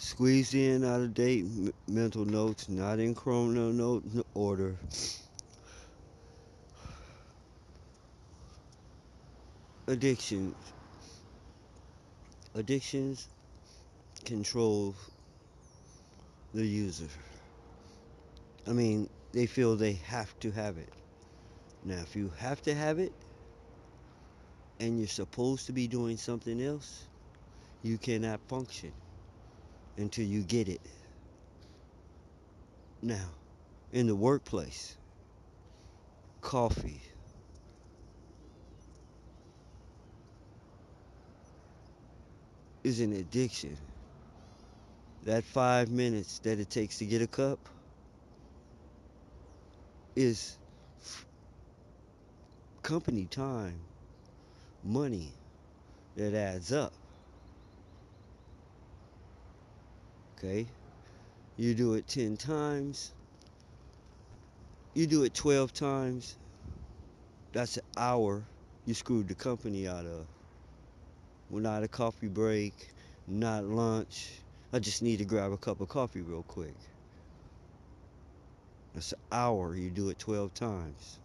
Squeezed in, out of date mental notes, not in chrono note order. Addictions. Addictions control the user. I mean, they feel they have to have it. Now, if you have to have it and you're supposed to be doing something else, you cannot function until you get it. Now, in the workplace, coffee is an addiction. That 5 minutes that it takes to get a cup is company time, money that adds up. Okay? You do it 10 times, you do it 12 times, that's an hour you screwed the company out of. Well, not a coffee break, not lunch. I just need to grab a cup of coffee real quick. That's an hour, you do it 12 times.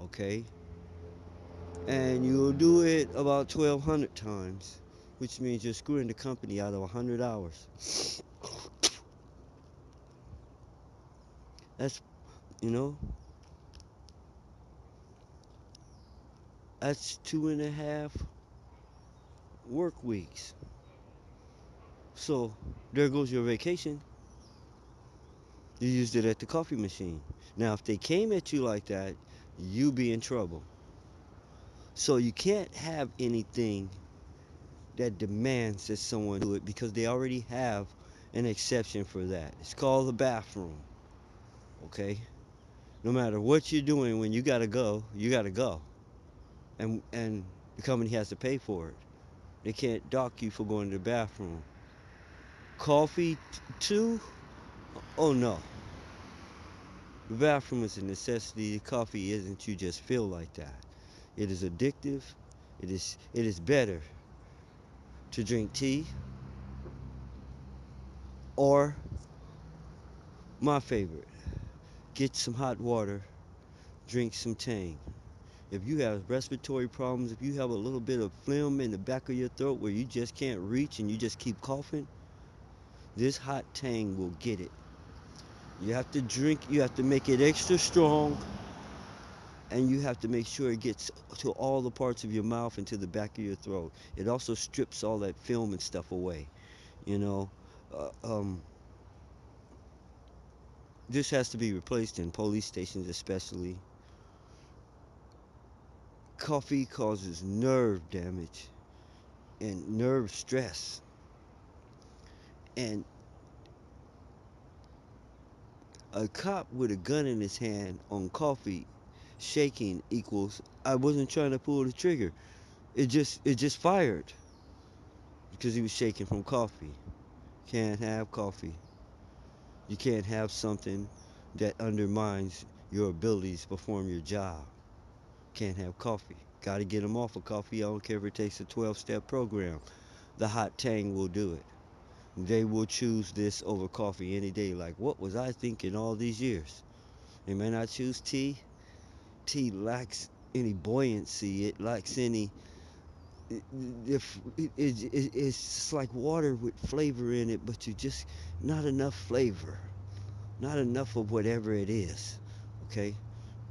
Okay? And you'll do it about 1,200 times, which means you're screwing the company out of 100 hours. That's, you know, that's 2.5 work weeks. So there goes your vacation. You used it at the coffee machine. Now, if they came at you like that, you be in trouble. So you can't have anything that demands that someone do it because they already have an exception for that. It's called the bathroom. Okay? No matter what you're doing when you gotta go. And the company has to pay for it. They can't dock you for going to the bathroom. Coffee too? Oh no. The bathroom is a necessity. Coffee isn't. You just feel like that. It is addictive. It is better to drink tea or my favorite, get some hot water, drink some Tang. If you have respiratory problems, if you have a little bit of phlegm in the back of your throat where you just can't reach and you just keep coughing, this hot Tang will get it. You have to drink, you have to make it extra strong, and you have to make sure it gets to all the parts of your mouth and to the back of your throat. It also strips all that film and stuff away. You know, uh, um, this has to be replaced in police stations, especially. Coffee causes nerve damage and nerve stress. And a cop with a gun in his hand on coffee shaking equals I wasn't trying to pull the trigger. It just fired because he was shaking from coffee. Can't have coffee. You can't have something that undermines your abilities to perform your job. Can't have coffee. Got to get them off of coffee. I don't care if it takes a 12-step program. The hot Tang will do it. They will choose this over coffee any day. Like, what was I thinking all these years? They may not choose tea. Tea lacks any buoyancy. It lacks any. It's just like water with flavor in it, but you just not enough flavor, not enough of whatever it is. Okay,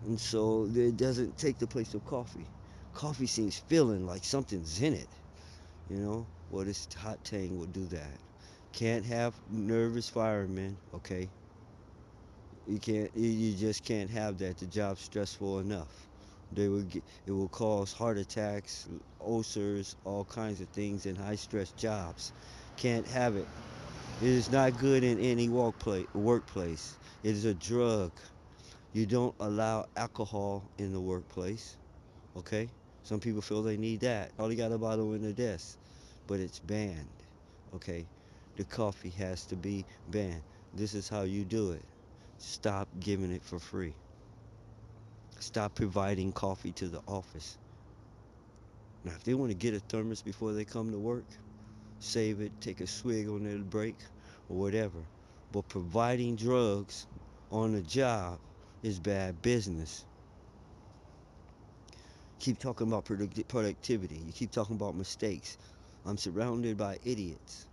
and so it doesn't take the place of coffee. Coffee seems filling, like something's in it. You know, well, this hot Tang will do that. Can't have nervous firemen. Okay, you can't. You just can't have that. The job's stressful enough. It will cause heart attacks, ulcers, all kinds of things in high stress jobs. Can't have it. It is not good in any workplace. It is a drug. You don't allow alcohol in the workplace. Okay? Some people feel they need that. Probably got a bottle in their desk, but it's banned. Okay? The coffee has to be banned. This is how you do it. Stop giving it for free. Stop providing coffee to the office. Now, if they want to get a thermos before they come to work, save it, take a swig on the break, or whatever. But providing drugs on the job is bad business. Keep talking about productivity. You keep talking about mistakes. I'm surrounded by idiots.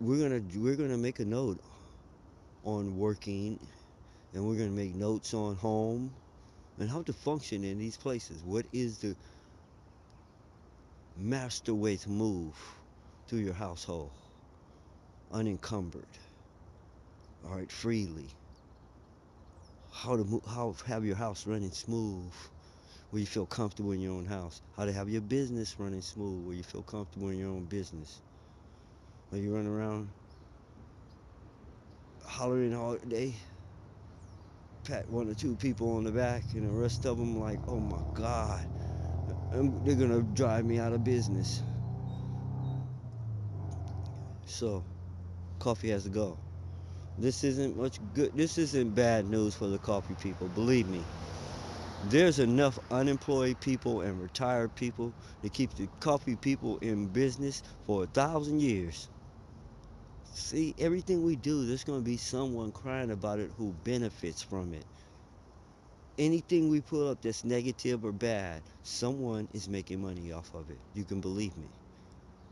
We're gonna make a note on working, and we're gonna make notes on home and how to function in these places. What is the master way to move through your household unencumbered, all right, freely? How to move, how have your house running smooth where you feel comfortable in your own house? How to have your business running smooth where you feel comfortable in your own business? When you run around hollering all day, pat one or two people on the back, and the rest of them like, oh my God, they're gonna drive me out of business. So coffee has to go. This isn't much good. This isn't bad news for the coffee people. Believe me, there's enough unemployed people and retired people to keep the coffee people in business for 1,000 years. See, everything we do, there's going to be someone crying about it who benefits from it. Anything we put up that's negative or bad, someone is making money off of it. You can believe me.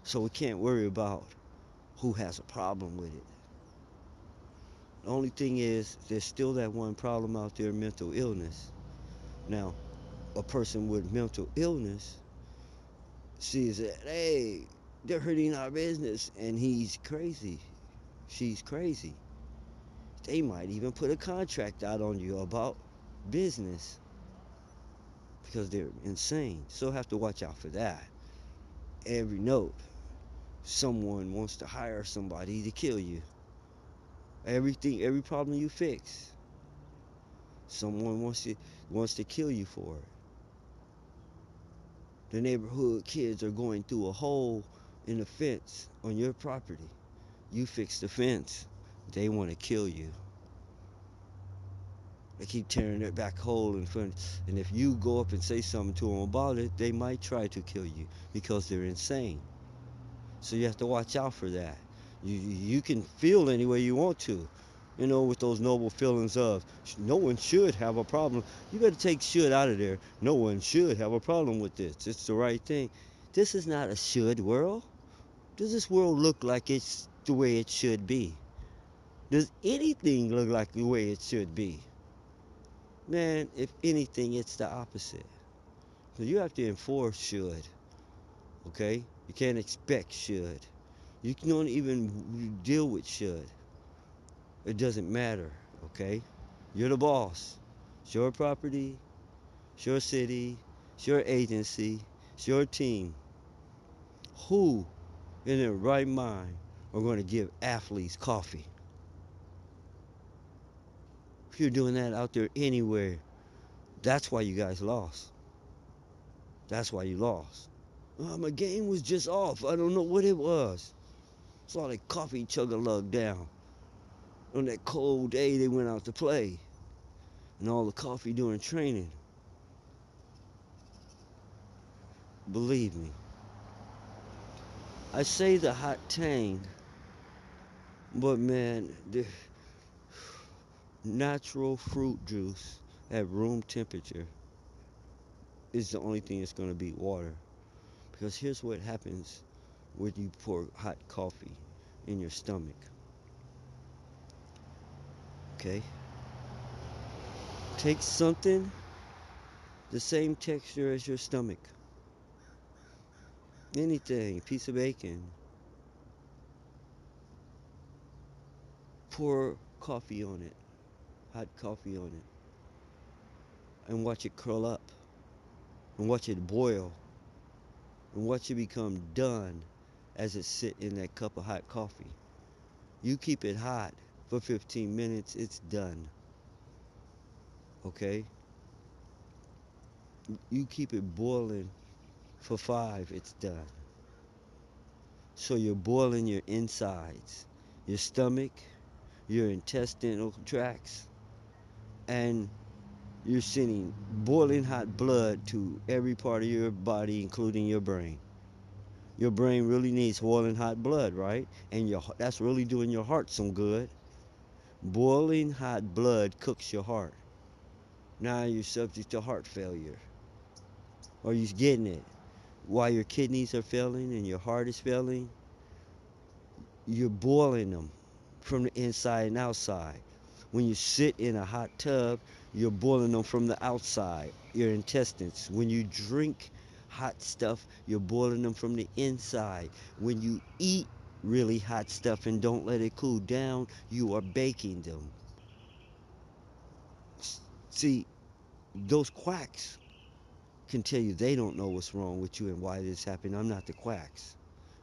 So we can't worry about who has a problem with it. The only thing is, there's still that one problem out there, mental illness. Now, a person with mental illness sees that, hey, they're hurting our business, and he's crazy. She's crazy. They might even put a contract out on you about business because they're insane. So have to watch out for that. Every note, someone wants to hire somebody to kill you. Everything, every problem you fix, someone wants to kill you for it. The neighborhood kids are going through a hole in the fence on your property. You fix the fence, they want to kill you. They keep tearing that back hole in front, and if you go up and say something to them about it, they might try to kill you because they're insane. So you have to watch out for that. You can feel any way you want to, with those noble feelings of no one should have a problem. You better take should out of there. No one should have a problem with this. It's the right thing. This is not a should world. Does this world look like it's the way it should be? Does anything look like the way it should be? Man, if anything, it's the opposite. So you have to enforce should, okay? You can't expect should. You don't even deal with should. It doesn't matter, okay? You're the boss. It's your property, it's your city, it's your agency, it's your team. Who in their right mind are going to give athletes coffee? If you're doing that out there anywhere, that's why you guys lost. That's why you lost. My game was just off. I don't know what it was. Saw that coffee chug a lug down. On that cold day they went out to play. And all the coffee during training. Believe me. I say the hot tang, but man, the natural fruit juice at room temperature is the only thing that's going to beat water. Because here's what happens when you pour hot coffee in your stomach. Okay? Take something the same texture as your stomach. Anything, piece of bacon. Pour coffee on it, hot coffee on it, and watch it curl up, and watch it boil, and watch it become done as it sit in that cup of hot coffee. You keep it hot for 15 minutes, it's done. Okay? You keep it boiling for 5, it's done. So you're boiling your insides, your stomach, your intestinal tracts, and you're sending boiling hot blood to every part of your body, including your brain. Your brain really needs boiling hot blood, right? And that's really doing your heart some good. Boiling hot blood cooks your heart. Now you're subject to heart failure. Are you getting it? While your kidneys are failing and your heart is failing, you're boiling them from the inside and outside. When you sit in a hot tub, you're boiling them from the outside, your intestines. When you drink hot stuff, you're boiling them from the inside. When you eat really hot stuff and don't let it cool down, you are baking them. See, those quacks can tell you they don't know what's wrong with you and why this happened. I'm not the quacks.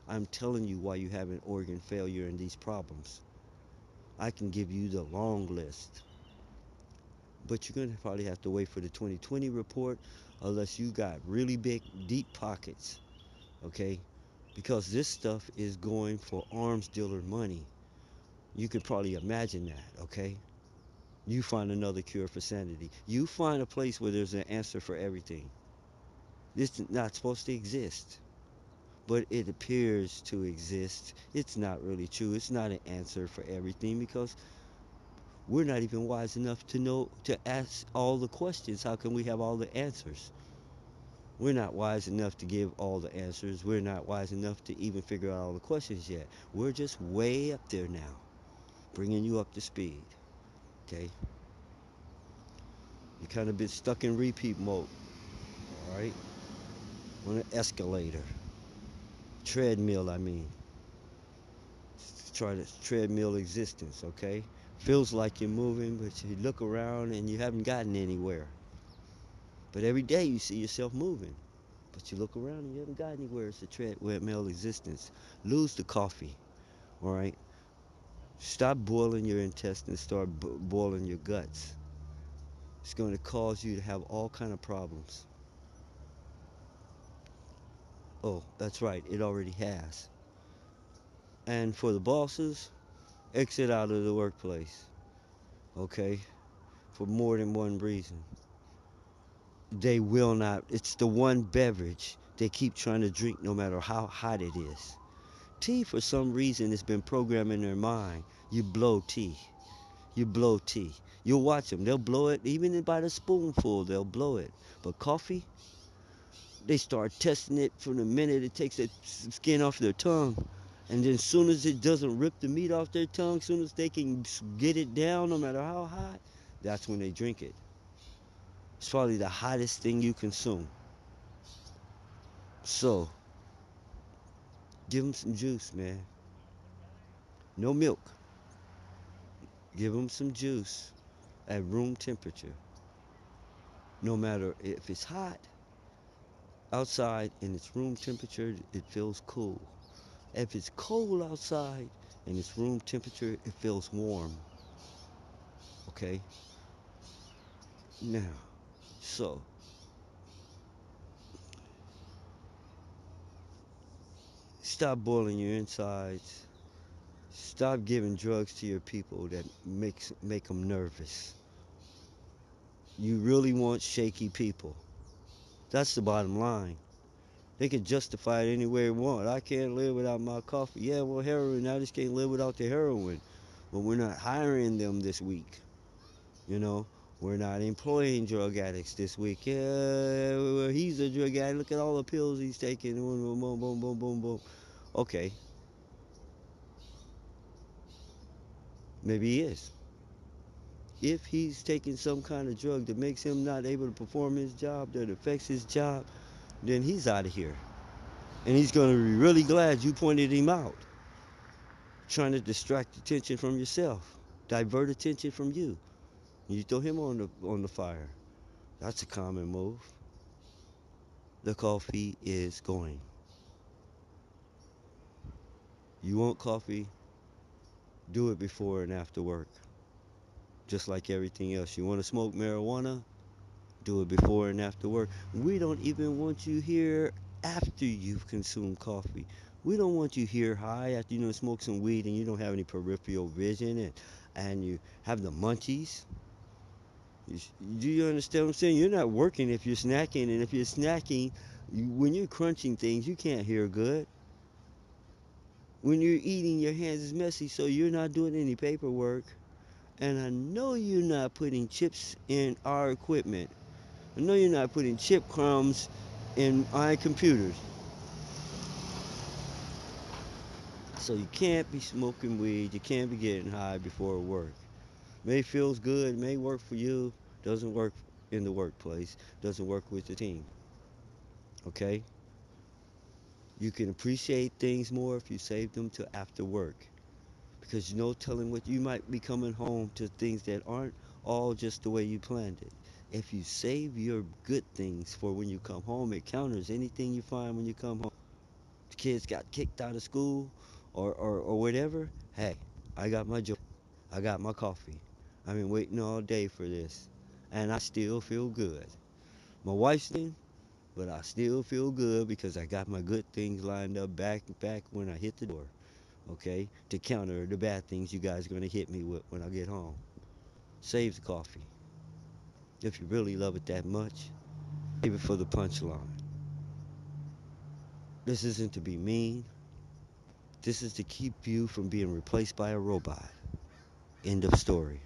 I'm telling you why you have an organ failure and these problems. I can give you the long list. But you're going to probably have to wait for the 2020 report unless you got really big, deep pockets, okay? Because this stuff is going for arms dealer money. You can probably imagine that, okay? You find another cure for sanity. You find a place where there's an answer for everything. This is not supposed to exist, but it appears to exist. It's not really true. It's not an answer for everything because we're not even wise enough to know to ask all the questions. How can we have all the answers? We're not wise enough to give all the answers. We're not wise enough to even figure out all the questions yet. We're just way up there now, bringing you up to speed. Okay? You kind of been stuck in repeat mode. All right? On an escalator, treadmill. I mean, try to treadmill existence. Okay? Feels like you're moving, but you look around and you haven't gotten anywhere. But every day you see yourself moving. But you look around and you haven't got anywhere. It's a treadmill existence. Lose the coffee. All right? Stop boiling your intestines. Start boiling your guts. It's going to cause you to have all kind of problems. Oh, that's right. It already has. And for the bosses, exit out of the workplace. Okay? For more than one reason. They will not. It's the one beverage they keep trying to drink no matter how hot it is. Tea, for some reason, has been programmed in their mind. You blow tea. You blow tea. You'll watch them. They'll blow it, even by the spoonful, they'll blow it. But coffee, they start testing it from the minute it takes the skin off their tongue. And then as soon as it doesn't rip the meat off their tongue, as soon as they can get it down, no matter how hot, that's when they drink it. It's probably the hottest thing you consume. So, give them some juice, man. No milk. Give them some juice at room temperature. No matter if it's hot outside and it's room temperature, it feels cool. If it's cold outside and it's room temperature, it feels warm. Okay? Now, so stop boiling your insides. Stop giving drugs to your people that make them nervous. You really want shaky people. That's the bottom line. They can justify it any way they want. I can't live without my coffee. Yeah, well, heroin, I just can't live without the heroin. But we're not hiring them this week. You know, we're not employing drug addicts this week. Yeah, well, he's a drug addict. Look at all the pills he's taking. Boom, boom, boom, boom, boom, boom. Okay, maybe he is. If he's taking some kind of drug that makes him not able to perform his job, that affects his job, then he's out of here. And he's going to be really glad you pointed him out. Trying to distract attention from yourself, divert attention from you. You throw him on the fire. That's a common move. The coffee is going. You want coffee? Do it before and after work. Just like everything else. You want to smoke marijuana? Do it before and after work. We don't even want you here after you've consumed coffee. We don't want you here high after you smoke some weed and you don't have any peripheral vision and you have the munchies. Do you understand what I'm saying? You're not working if you're snacking, and if you're snacking, when you're crunching things, you can't hear good. When you're eating, your hands is messy, so you're not doing any paperwork. And I know you're not putting chips in our equipment. I know you're not putting chip crumbs in our computers. So you can't be smoking weed. You can't be getting high before work. May feels good, may work for you, doesn't work in the workplace, doesn't work with the team. Okay? You can appreciate things more if you save them till after work. Because no telling what you might be coming home to things that aren't all just the way you planned it. If you save your good things for when you come home, it counters anything you find when you come home. The kids got kicked out of school or whatever. Hey, I got my joy. I got my coffee. I've been waiting all day for this. And I still feel good. My wife's in, but I still feel good because I got my good things lined up back when I hit the door. Okay? To counter the bad things you guys are gonna hit me with when I get home. Save the coffee. If you really love it that much, save it for the punchline. This isn't to be mean. This is to keep you from being replaced by a robot. End of story.